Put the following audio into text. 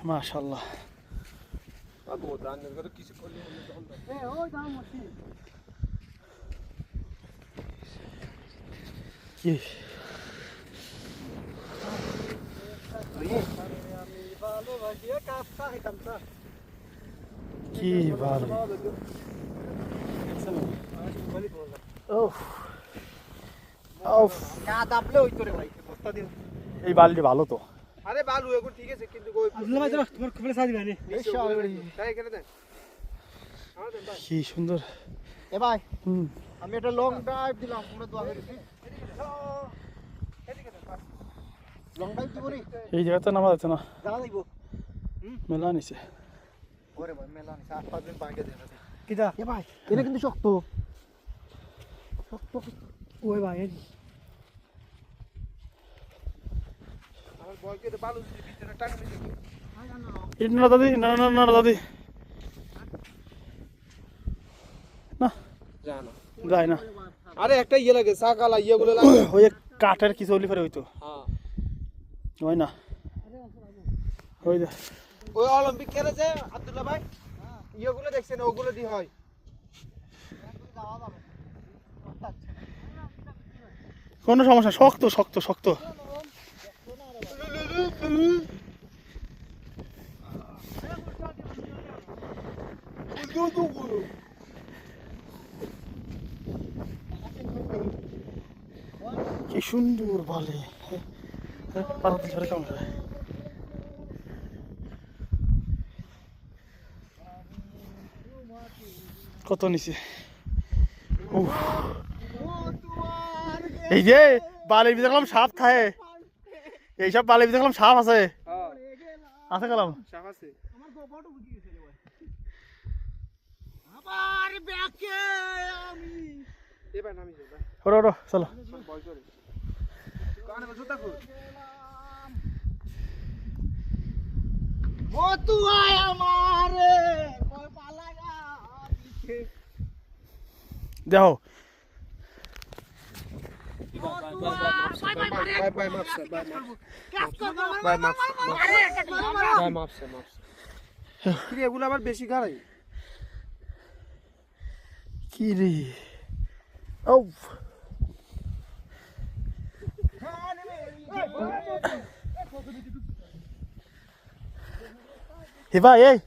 মাশাআল্লাহ। কি কি ভালো এই বালিটি ভালো তো। আরে বালু এখন ঠিক আছে কিন্তু তোমার খুবলে সাজি ভাই কি সুন্দর। এ ভাই আমি একটা লং ড্রাইভ দিলাম, তোমরা দোয়া করিস। লং ড্রাইভ দিব নি, এই জায়গাতে নামা যাচ্ছে না, যাওয়া যাইব। মেলা নিছে। ওরে ভাই মেলা নি 7-5 দিন বাইকে দেখা যায়। কিটা এ ভাই এটা কিন্তু শক্ত শক্ত। ওই ভাই আমার বয়কে তো বালু ভিতরে টাকা দিতে না দাদি, না না না দাদি, না জানা যায় না। আরে একটা ইয়ে লাগে সাকালা ইয়েগুলো লাগে ওই কাঠের কিছু হলি ফেরে হইতো। হ্যাঁ হয় না ওই দে ওই অলিম্পিক খেলে যে আব্দুল্লাহ ভাই ইয়েগুলো দেখছেন ওগুলো দিয়ে হয়। কোনো সমস্যা, শক্ত শক্ত শক্ত। কি সুন্দর বালি, পারাতে ঝরে কেমন হয়। কত নিচে, এই যে বালির ভিতরে গেলাম সাপ থাকে, এইসব বালির ভিতরে গেলাম সাপ আছে, আছে গেলাম সাপ আছে। এবার নামি যাই ভাই, ওরো ওরো চলো। ভয় করে কানে জুতা খুল। ও তুই আমারে কই পালাগা পিছে দেখো এগুলো আবার বেশি গাড়াই। কি রে, ও হে ভাই এই